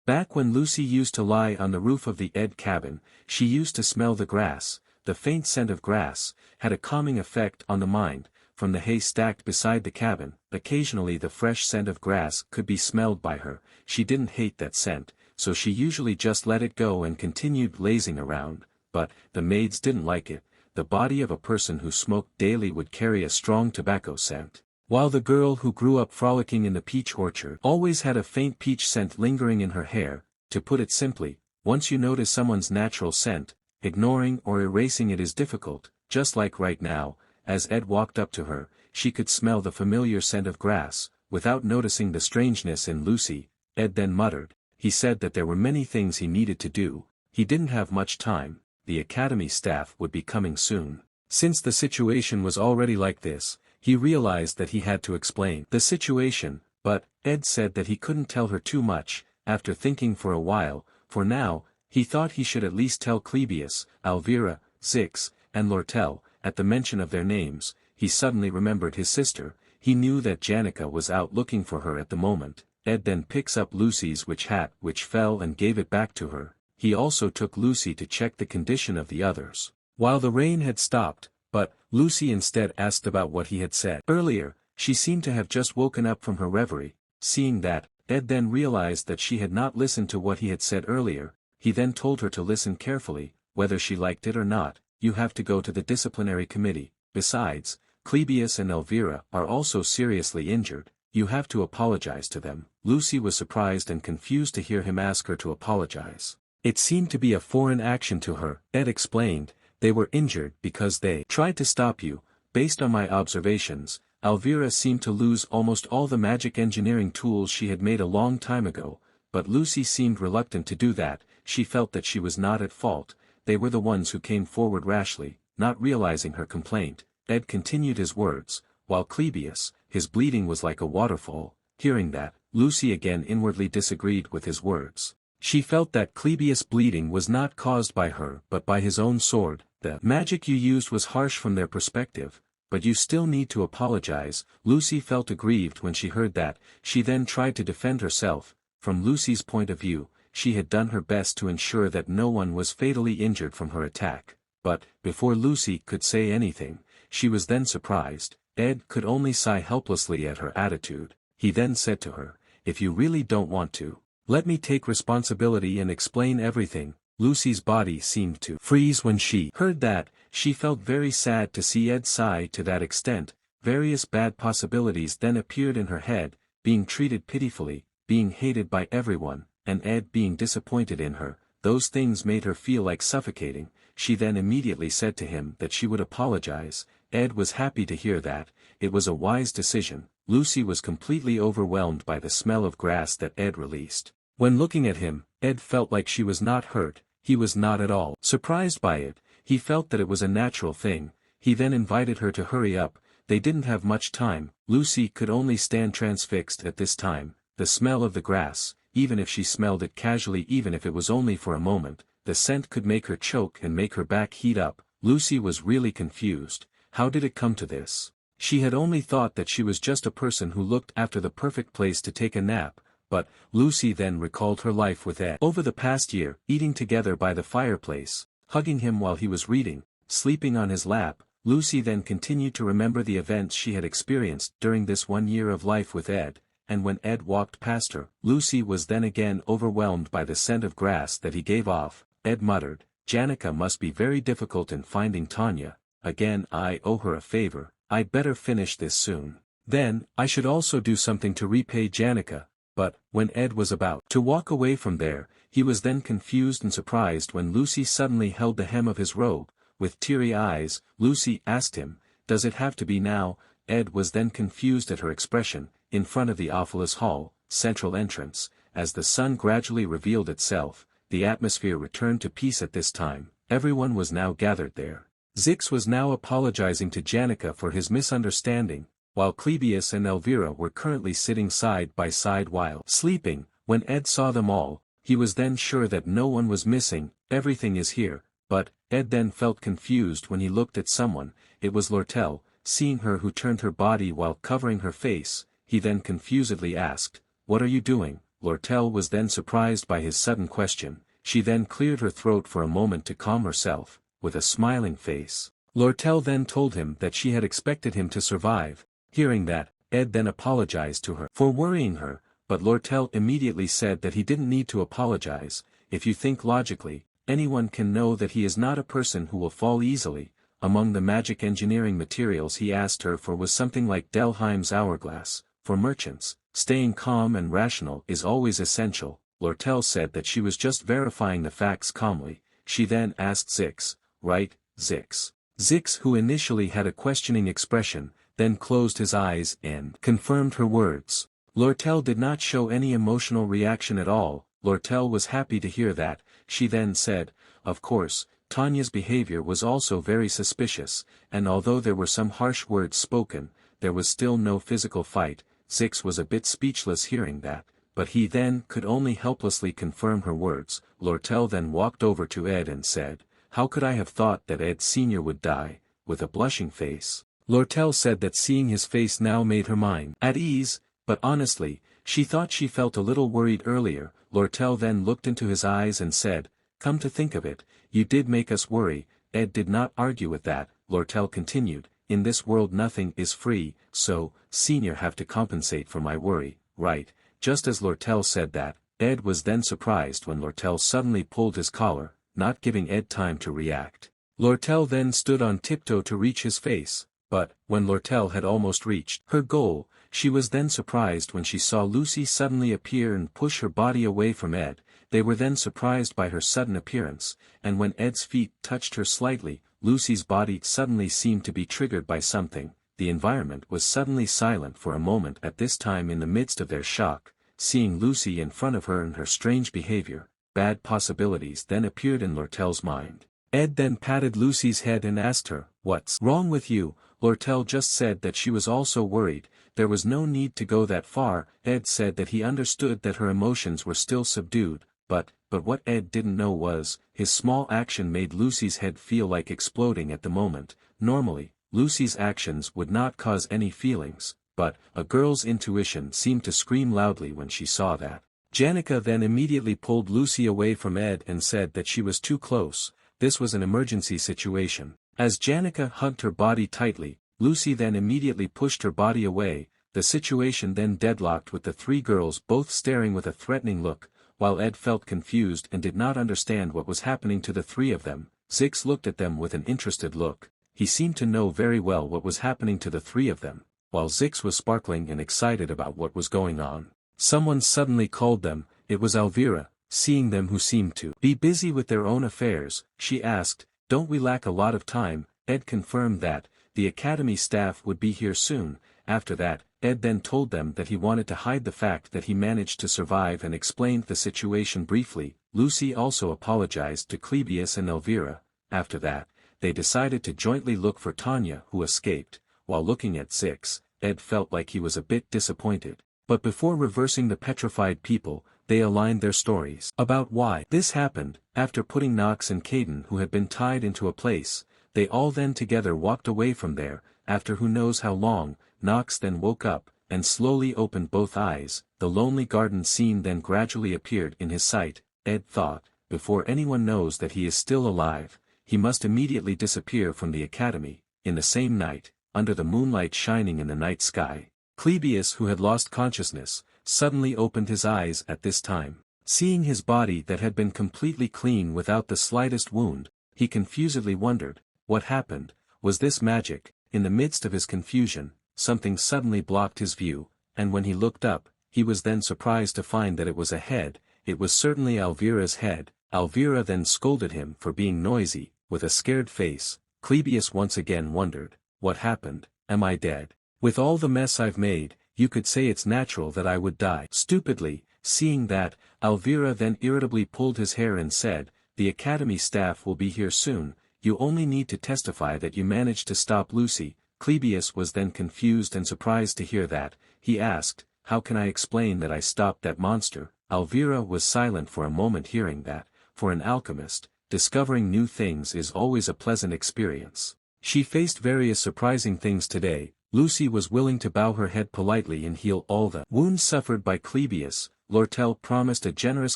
Back when Lucy used to lie on the roof of the Ed cabin, she used to smell the grass. The faint scent of grass had a calming effect on the mind. From the hay stacked beside the cabin, occasionally the fresh scent of grass could be smelled by her. She didn't hate that scent, so she usually just let it go and continued lazing around, but the maids didn't like it. The body of a person who smoked daily would carry a strong tobacco scent, while the girl who grew up frolicking in the peach orchard always had a faint peach scent lingering in her hair. To put it simply, once you notice someone's natural scent, ignoring or erasing it is difficult. Just like right now, as Ed walked up to her, she could smell the familiar scent of grass. Without noticing the strangeness in Lucy, Ed then muttered. He said that there were many things he needed to do. He didn't have much time. The academy staff would be coming soon. Since the situation was already like this, he realized that he had to explain the situation, but Ed said that he couldn't tell her too much. After thinking for a while, for now, he thought he should at least tell Clebius, Elvira, Zix, and Lortel. At the mention of their names, he suddenly remembered his sister. He knew that Janica was out looking for her at the moment. Ed then picks up Lucy's witch hat which fell and gave it back to her. He also took Lucy to check the condition of the others. While the rain had stopped, but Lucy instead asked about what he had said earlier. She seemed to have just woken up from her reverie. Seeing that, Ed then realized that she had not listened to what he had said earlier. He then told her to listen carefully. Whether she liked it or not, you have to go to the disciplinary committee. Besides, Clebius and Elvira are also seriously injured. You have to apologize to them. Lucy was surprised and confused to hear him ask her to apologize. It seemed to be a foreign action to her. Ed explained, they were injured because they tried to stop you. Based on my observations, Elvira seemed to lose almost all the magic engineering tools she had made a long time ago, but Lucy seemed reluctant to do that. She felt that she was not at fault. They were the ones who came forward rashly, not realizing her complaint. Ed continued his words, while Clebius, his bleeding was like a waterfall. Hearing that, Lucy again inwardly disagreed with his words. She felt that Clebius' bleeding was not caused by her but by his own sword. The magic you used was harsh from their perspective, but you still need to apologize. Lucy felt aggrieved when she heard that. She then tried to defend herself. From Lucy's point of view, she had done her best to ensure that no one was fatally injured from her attack. But, before Lucy could say anything, she was then surprised. Ed could only sigh helplessly at her attitude. He then said to her, if you really don't want to, let me take responsibility and explain everything. Lucy's body seemed to freeze when she heard that. She felt very sad to see Ed sigh to that extent. Various bad possibilities then appeared in her head, being treated pitifully, being hated by everyone, and Ed being disappointed in her. Those things made her feel like suffocating. She then immediately said to him that she would apologize. Ed was happy to hear that. It was a wise decision. Lucy was completely overwhelmed by the smell of grass that Ed released. When looking at him, Ed felt like she was not hurt. He was not at all surprised by it. He felt that it was a natural thing. He then invited her to hurry up. They didn't have much time. Lucy could only stand transfixed at this time. The smell of the grass, even if she smelled it casually, even if it was only for a moment, the scent could make her choke and make her back heat up. Lucy was really confused. How did it come to this? She had only thought that she was just a person who looked after the perfect place to take a nap, but Lucy then recalled her life with Ed over the past year, eating together by the fireplace, hugging him while he was reading, sleeping on his lap. Lucy then continued to remember the events she had experienced during this 1 year of life with Ed, and when Ed walked past her, Lucy was then again overwhelmed by the scent of grass that he gave off. Ed muttered, Janica must be very difficult in finding Tanya. Again, I owe her a favor. I'd better finish this soon. Then, I should also do something to repay Janica. But, when Ed was about to walk away from there, he was then confused and surprised when Lucy suddenly held the hem of his robe. With teary eyes, Lucy asked him, does it have to be now? Ed was then confused at her expression. In front of the Ophelis Hall, central entrance, as the sun gradually revealed itself, the atmosphere returned to peace at this time. Everyone was now gathered there. Zix was now apologizing to Janica for his misunderstanding, while Clebius and Elvira were currently sitting side by side while sleeping. When Ed saw them all, he was then sure that no one was missing. Everything is here, but Ed then felt confused when he looked at someone. It was Lortel. Seeing her who turned her body while covering her face, he then confusedly asked, what are you doing, Lortel was then surprised by his sudden question. She then cleared her throat for a moment to calm herself, with a smiling face. Lortel then told him that she had expected him to survive. Hearing that, Ed then apologized to her for worrying her, but Lortel immediately said that he didn't need to apologize. If you think logically, anyone can know that he is not a person who will fall easily. Among the magic engineering materials he asked her for was something like Delheim's hourglass. For merchants, staying calm and rational is always essential. Lortel said that she was just verifying the facts calmly. She then asked Zix, right, Zix? Zix, who initially had a questioning expression, then closed his eyes and confirmed her words. Lortel did not show any emotional reaction at all. Lortel was happy to hear that. She then said, of course, Tanya's behavior was also very suspicious, and although there were some harsh words spoken, there was still no physical fight. Zix was a bit speechless hearing that, but he then could only helplessly confirm her words. Lortel then walked over to Ed and said, how could I have thought that Ed Sr. would die? With a blushing face. Lortel said that seeing his face now made her mind at ease, but honestly, she thought she felt a little worried earlier. Lortel then looked into his eyes and said, come to think of it, you did make us worry. Ed did not argue with that. Lortel continued, in this world nothing is free, so, Senior have to compensate for my worry, right? Just as Lortel said that, Ed was then surprised when Lortel suddenly pulled his collar, not giving Ed time to react. Lortel then stood on tiptoe to reach his face, but, when Lortel had almost reached her goal, she was then surprised when she saw Lucy suddenly appear and push her body away from Ed. They were then surprised by her sudden appearance, and when Ed's feet touched her slightly, Lucy's body suddenly seemed to be triggered by something. The environment was suddenly silent for a moment at this time. In the midst of their shock, seeing Lucy in front of her and her strange behavior, bad possibilities then appeared in Lortel's mind. Ed then patted Lucy's head and asked her, what's wrong with you? Lortel just said that she was also worried. There was no need to go that far. Ed said that he understood that her emotions were still subdued, but what Ed didn't know was, his small action made Lucy's head feel like exploding at the moment. Normally, Lucy's actions would not cause any feelings, but a girl's intuition seemed to scream loudly when she saw that. Janica then immediately pulled Lucy away from Ed and said that she was too close. This was an emergency situation. As Janica hugged her body tightly, Lucy then immediately pushed her body away. The situation then deadlocked with the three girls both staring with a threatening look, while Ed felt confused and did not understand what was happening to the three of them. Zix looked at them with an interested look. He seemed to know very well what was happening to the three of them, while Zix was sparkling and excited about what was going on. Someone suddenly called them. It was Elvira. Seeing them who seemed to be busy with their own affairs, she asked, don't we lack a lot of time? Ed confirmed that, the academy staff would be here soon. After that, Ed then told them that he wanted to hide the fact that he managed to survive and explained the situation briefly. Lucy also apologized to Clebius and Elvira. After that, they decided to jointly look for Tanya, who escaped. While looking at Zix, Ed felt like he was a bit disappointed. But before reversing the petrified people, they aligned their stories about why this happened. After putting Knox and Caden, who had been tied into a place, they all then together walked away from there. After who knows how long, Knox then woke up, and slowly opened both eyes. The lonely garden scene then gradually appeared in his sight. Ed thought, before anyone knows that he is still alive, he must immediately disappear from the academy. In the same night, under the moonlight shining in the night sky, Clebius, who had lost consciousness, suddenly opened his eyes at this time. Seeing his body that had been completely clean without the slightest wound, he confusedly wondered, what happened? Was this magic? In the midst of his confusion, something suddenly blocked his view, and when he looked up, he was then surprised to find that it was a head. It was certainly Elvira's head. Elvira then scolded him for being noisy. With a scared face, Clebius once again wondered, what happened? Am I dead? With all the mess I've made, you could say it's natural that I would die. Stupidly, seeing that, Elvira then irritably pulled his hair and said, the academy staff will be here soon. You only need to testify that you managed to stop Lucy. Clebius was then confused and surprised to hear that. He asked, how can I explain that I stopped that monster? Elvira was silent for a moment hearing that. For an alchemist, discovering new things is always a pleasant experience. She faced various surprising things today, Lucy was willing to bow her head politely and heal all the wounds suffered by Clebius. Lortel promised a generous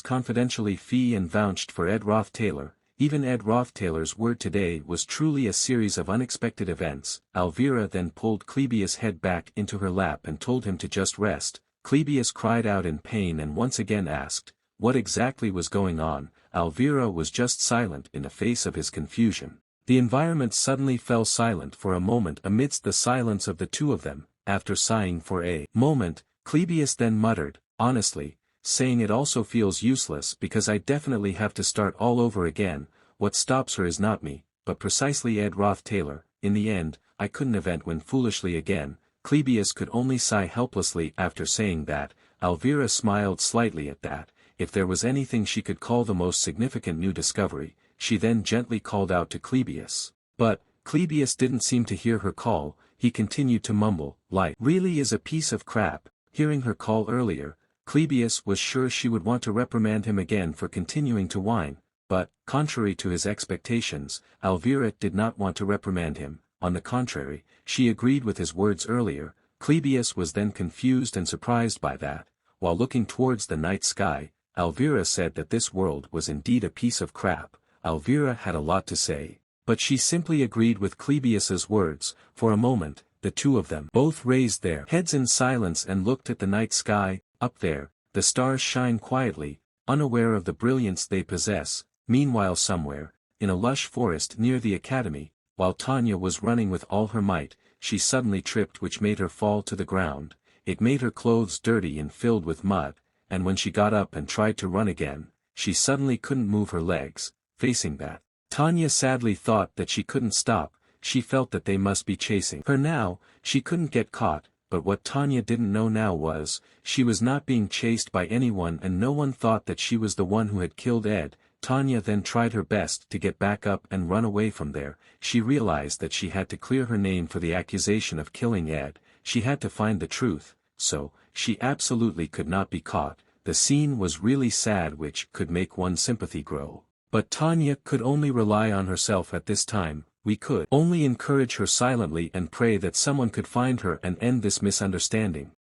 confidentially fee and vouched for Ed Roth Taylor. Even Ed Roth Taylor's word today was truly a series of unexpected events. Elvira then pulled Clebius' head back into her lap and told him to just rest. Clebius cried out in pain and once again asked, what exactly was going on? Elvira was just silent in the face of his confusion. The environment suddenly fell silent for a moment amidst the silence of the two of them. After sighing for a moment, Clebius then muttered, honestly, saying it also feels useless because I definitely have to start all over again. What stops her is not me, but precisely Ed Roth Taylor. In the end, I couldn't event when foolishly again. Clebius could only sigh helplessly after saying that. Elvira smiled slightly at that. If there was anything she could call the most significant new discovery, she then gently called out to Clebius. But, Clebius didn't seem to hear her call. He continued to mumble, life really is a piece of crap. Hearing her call earlier, Clebius was sure she would want to reprimand him again for continuing to whine, but, contrary to his expectations, Elvira did not want to reprimand him. On the contrary, she agreed with his words earlier. Clebius was then confused and surprised by that. While looking towards the night sky, Elvira said that this world was indeed a piece of crap. Elvira had a lot to say, but she simply agreed with Clebius's words. For a moment, the two of them both raised their heads in silence and looked at the night sky. Up there, the stars shine quietly, unaware of the brilliance they possess. Meanwhile somewhere, in a lush forest near the academy, while Tanya was running with all her might, she suddenly tripped, which made her fall to the ground. It made her clothes dirty and filled with mud, and when she got up and tried to run again, she suddenly couldn't move her legs. Facing that, Tanya sadly thought that she couldn't stop. She felt that they must be chasing her now. She couldn't get caught, but what Tanya didn't know now was, she was not being chased by anyone and no one thought that she was the one who had killed Ed. Tanya then tried her best to get back up and run away from there. She realized that she had to clear her name for the accusation of killing Ed. She had to find the truth, so, she absolutely could not be caught. The scene was really sad, which could make one's sympathy grow. But Tanya could only rely on herself at this time. We could only encourage her silently and pray that someone could find her and end this misunderstanding.